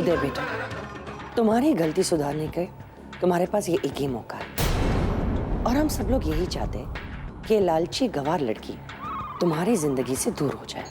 उदय बेटा, तुम्हारी गलती सुधारने के तुम्हारे पास ये एक ही मौका है, और हम सब लोग यही चाहते हैं कि लालची गंवार लड़की तुम्हारी जिंदगी से दूर हो जाए।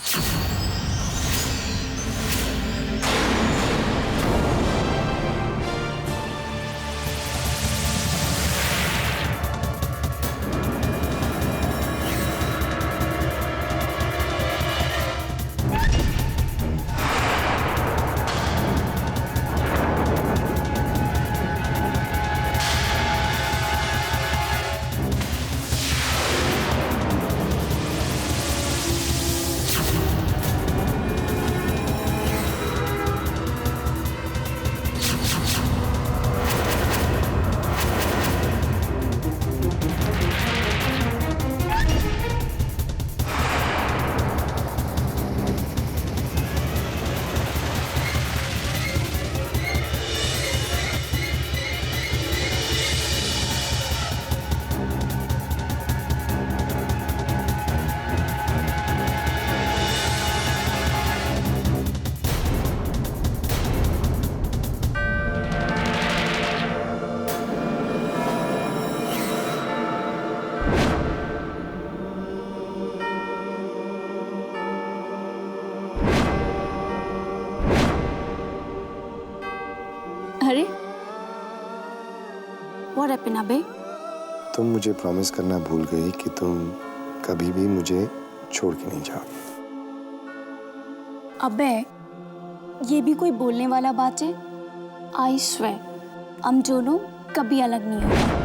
अरे व्हाट हैपेंड अबे? तुम मुझे प्रॉमिस करना भूल गई कि तुम कभी भी मुझे छोड़ के नहीं जाओगी। अबे ये भी कोई बोलने वाला बात है? आई स्वेयर हम दोनों कभी अलग नहीं होंगे।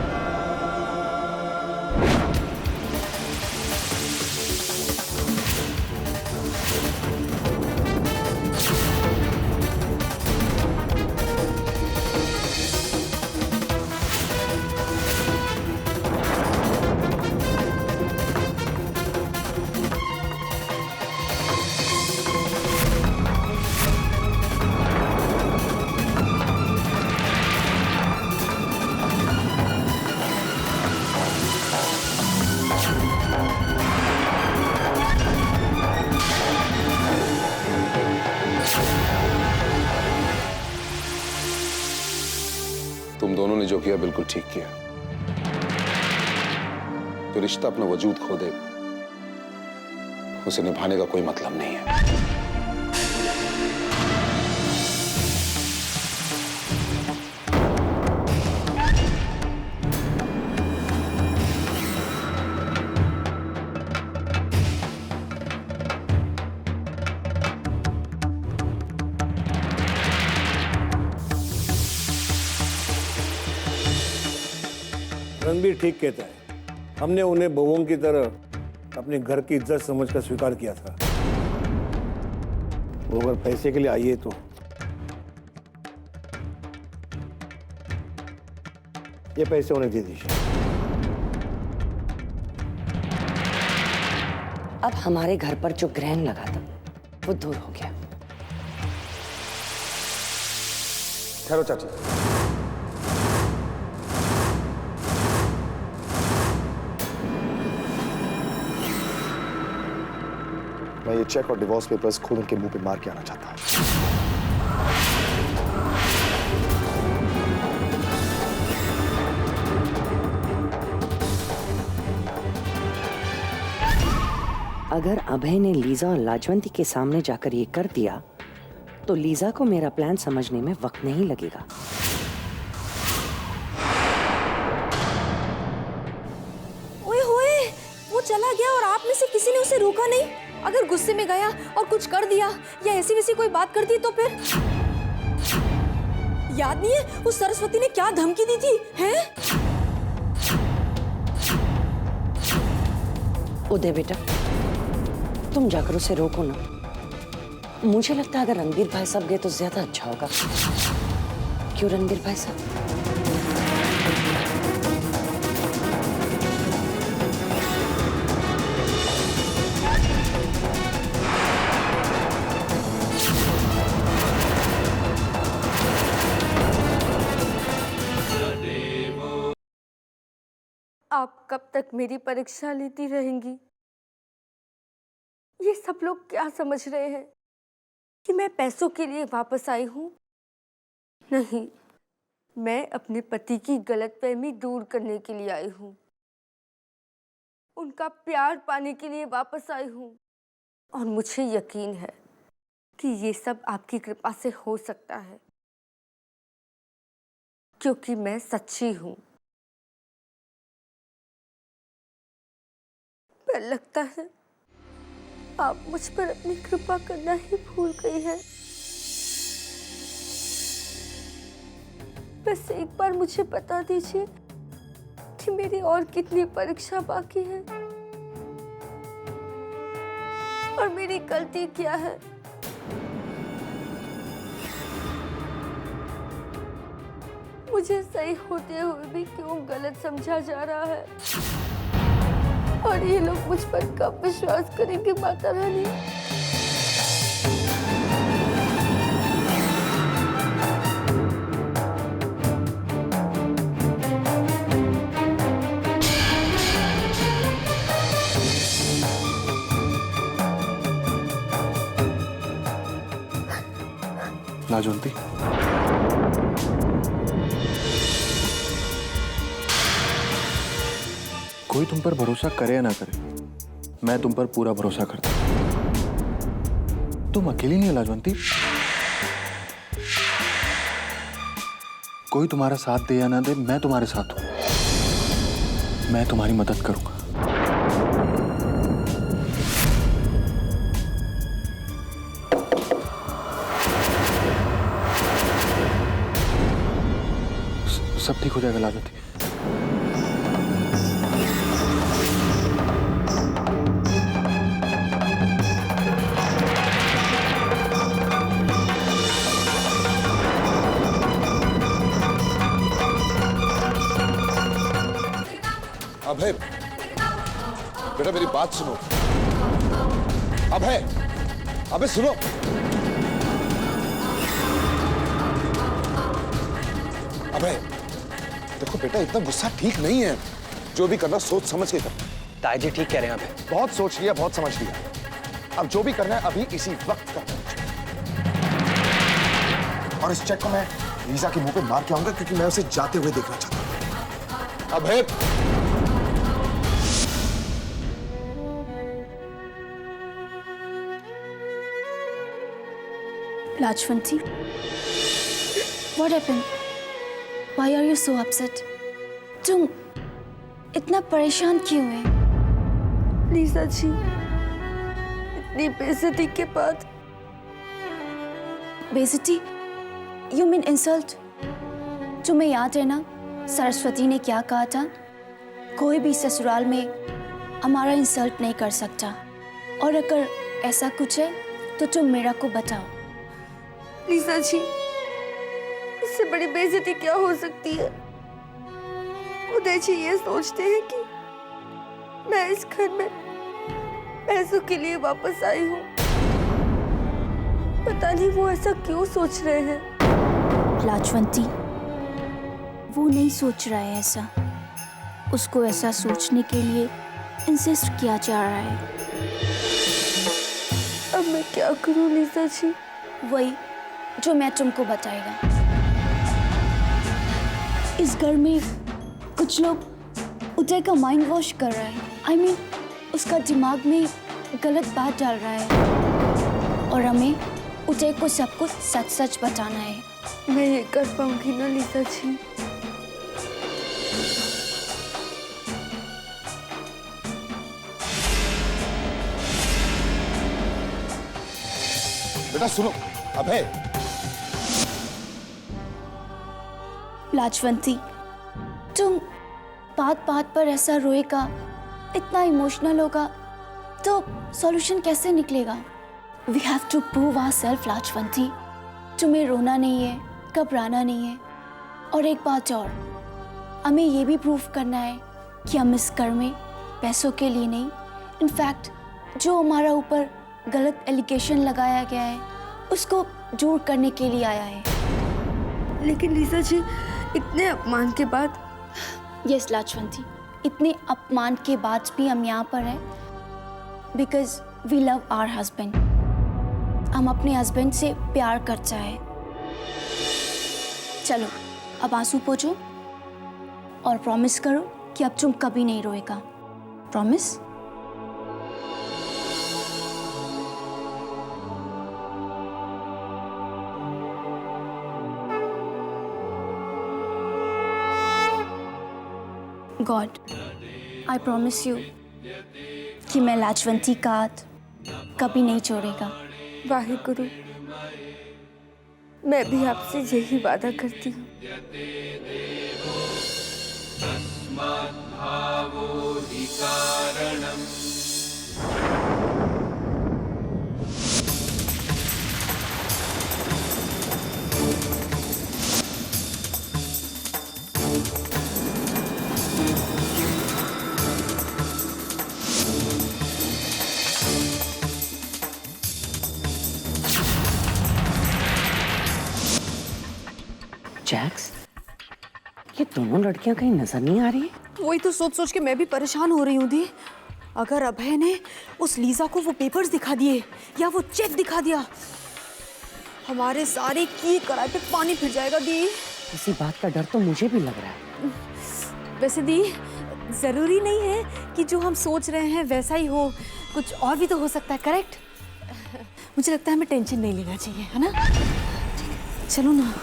तुम दोनों ने जो किया बिल्कुल ठीक किया। जो रिश्ता अपना वजूद खो दे उसे निभाने का कोई मतलब नहीं है। रणबीर ठीक कहता है। हमने उन्हें बहुओं की तरह अपने घर की इज्जत समझकर स्वीकार किया था। वो अगर पैसे के लिए आई है तो ये पैसे उन्हें दे दीजिए। अब हमारे घर पर जो ग्रहण लगा था वो दूर हो गया। ठहरो चाची। मैं ये चेक और डिवोर्स पेपर्स खुद उनके मुंह पे मार के आना चाहता हूँ। अगर अभय ने लीजा और लाजवंती के सामने जाकर ये कर दिया तो लीजा को मेरा प्लान समझने में वक्त नहीं लगेगा। ओए होए, वो चला गया और आप में से किसी ने उसे रोका नहीं। अगर गुस्से में गया और कुछ कर दिया या ऐसी वैसी कोई बात कर दी तो फिर? याद नहीं है उस सरस्वती ने क्या धमकी दी थी, हैं? उदय बेटा, तुम जाकर उसे रोको ना। मुझे लगता है अगर रणबीर भाई साहब गए तो ज्यादा अच्छा होगा। क्यों रणबीर भाई साहब? आप कब तक मेरी परीक्षा लेती रहेंगी? ये सब लोग क्या समझ रहे हैं कि मैं पैसों के लिए वापस आई हूँ नहीं, मैं अपने पति की गलतफहमी दूर करने के लिए आई हूँ। उनका प्यार पाने के लिए वापस आई हूँ और मुझे यकीन है कि ये सब आपकी कृपा से हो सकता है, क्योंकि मैं सच्ची हूँ। पर लगता है आप मुझ पर अपनी कृपा करना ही भूल गई हैं। बस एक बार मुझे बता दीजिए कि मेरी और कितनी परीक्षा बाकी है और मेरी गलती क्या है। मुझे सही होते हुए भी क्यों गलत समझा जा रहा है और ये लोग मुझ पर कब विश्वास करेंगे माता रानी। लाजवंती, कोई तुम पर भरोसा करे या ना करे, मैं तुम पर पूरा भरोसा करता हूं। तुम अकेली नहीं हो लाजवंती। कोई तुम्हारा साथ दे या ना दे, मैं तुम्हारे साथ हूं। मैं तुम्हारी मदद करूंगा। सब ठीक हो जाएगा लाजवंती। अभय, बेटा मेरी बात सुनो। अभय, अबे सुनो। अभय देखो बेटा, इतना गुस्सा ठीक नहीं है। जो भी करना सोच समझ के कर। ताई जी ठीक कह रहे हैं अभय। बहुत सोच लिया, बहुत समझ लिया। अब जो भी करना है अभी इसी वक्त करना है। और इस चेक को मैं लीजा के मुंह पे मार के आऊंगा, क्योंकि मैं उसे जाते हुए देखना चाहता हूं। अभय, Lajwanti, what happened? Why are you so upset? तुम इतना परेशान क्यों है? लीजा जी, इतनी बेइज्जती के बाद। बेइज्जती? You mean insult? तुम्हें याद है ना सरस्वती ने क्या कहा था? कोई भी ससुराल में हमारा इंसल्ट नहीं कर सकता, और अगर ऐसा कुछ है तो तुम मेरा को बताओ। लीजा जी, इससे बड़ी बेइज्जती क्या हो सकती है? उदय जी ये सोचते हैं कि मैं इस घर में पैसों के लिए वापस आई हूँ। पता नहीं वो ऐसा क्यों सोच रहे हैं। लाजवंती, वो नहीं सोच रहा है ऐसा। उसको ऐसा सोचने के लिए इंसिस्ट किया जा रहा है। अब मैं क्या करूँ लीजा जी? वही जो मैं तुमको बताएगा। इस घर में कुछ लोग उदय का माइंड वॉश कर रहे हैं। I mean, उसका दिमाग में गलत बात डाल रहा है, और हमें उदय को सब कुछ सच सच बताना है। मैं ये कर पाऊंगी ना लीजा जी? बेटा सुनो। अभय, लाजवंती, तुम बात बात पर ऐसा रोएगा, इतना इमोशनल होगा, तो सॉल्यूशन कैसे निकलेगा? We have to prove ourselves Lajwanti. तुम्हें रोना नहीं है, घबराना नहीं है, और एक बात और, हमें ये भी प्रूव करना है कि हम इस घर में पैसों के लिए नहीं, इनफैक्ट जो हमारा ऊपर गलत एलिगेशन लगाया गया है उसको दूर करने के लिए आया है। लेकिन लीजा जी, इतने अपमान के बाद। यस लाजवंती, इतने अपमान के बाद भी हम यहाँ पर हैं because we love our husband. हम अपने हस्बैंड से प्यार करते हैं। चलो अब आंसू पोंछो और प्रॉमिस करो कि अब तुम कभी नहीं रोएगा। Promise? God, I promise you कि मैं लाजवंती का हाथ कभी नहीं छोड़ेगा। वाहिगुरु, मैं भी आपसे यही वादा करती हूँ। जैक्स, ये दोनों लड़कियां कहीं नजर नहीं आ रही? वही तो सोच सोच के मैं भी परेशान हो रही हूँ दी। अगर अभय ने उस लीजा को वो पेपर्स दिखा दिए या वो चेक दिखा दिया, हमारे सारे की कराए पे पानी फिर जाएगा दी। इसी बात का डर तो मुझे भी लग रहा है। वैसे दी, जरूरी नहीं है कि जो हम सोच रहे हैं वैसा ही हो, कुछ और भी तो हो सकता है। करेक्ट? मुझे लगता है हमें टेंशन नहीं लेना चाहिए, है ना? चलो ना।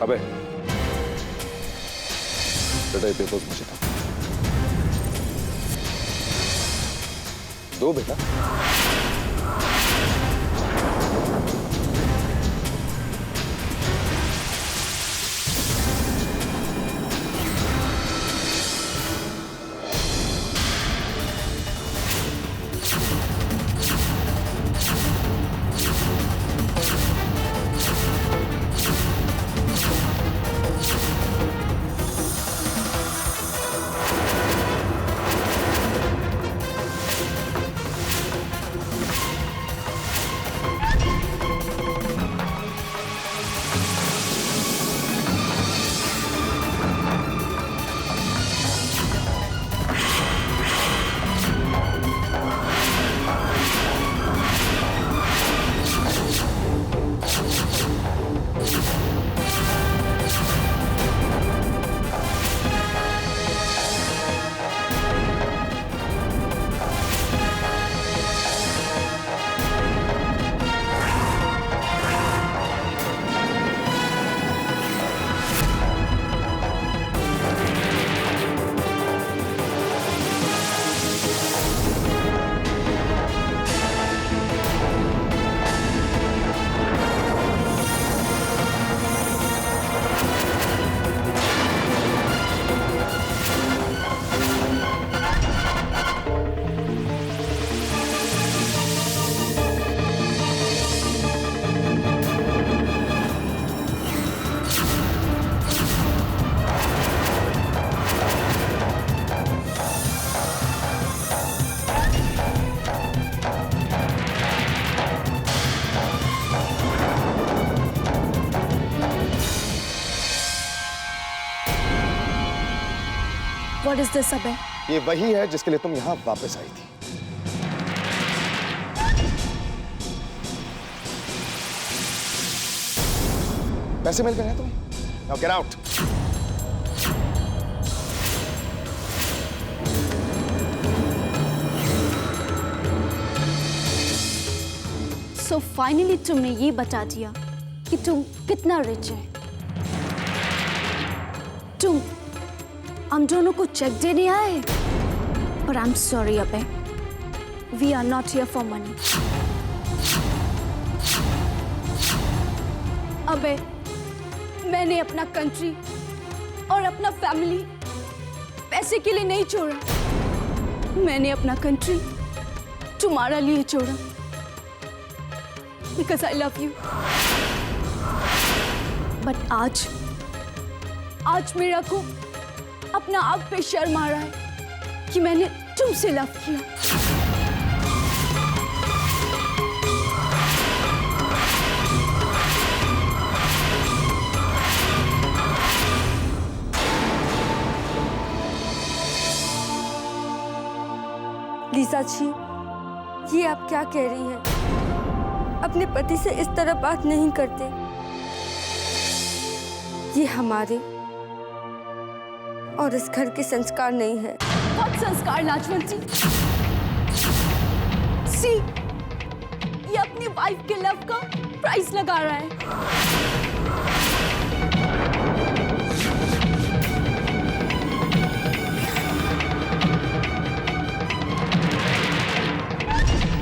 अबे बेटा, ये पेपर्स मुझे दो बेटा। What is this, अबे? ये वही है जिसके लिए तुम यहाँ वापस आई थी। पैसे मिल गए हैं तुम्हें? Now get out. So finally तुमने ये बता दिया कि तुम कितना रिच है। तुम हम दोनों को चेक देने आए, पर I'm sorry अबे, we are not here for money. अबे, मैंने अपना कंट्री और अपना फैमिली पैसे के लिए नहीं छोड़ा। मैंने अपना कंट्री तुम्हारा लिए छोड़ा, because I love you. But आज मेरा को अपना आप पे शर्म आ रहा है कि मैंने तुमसे लव किया। लीजा जी, ये आप क्या कह रही हैं? अपने पति से इस तरह बात नहीं करते। ये हमारे और इस घर के संस्कार नहीं है। बहुत संस्कार लाजवंती। सी, ये अपनी वाइफ के लव का प्राइस लगा रहा है।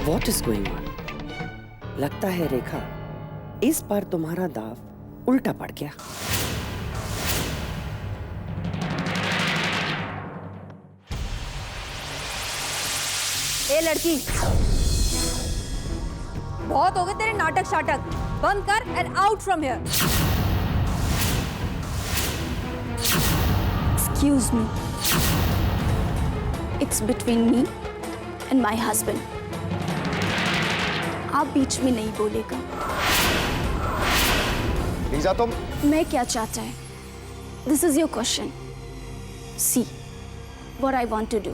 What is going on? लगता है रेखा, इस बार तुम्हारा दाव उल्टा पड़ गया। ए लड़की, बहुत हो गए तेरे नाटक शाटक, बंद कर and out from here. Excuse me. It's between me and my husband. आप बीच में नहीं बोलेगा। लीजा तुम मैं क्या चाहता है? This is your question. See what I want to do.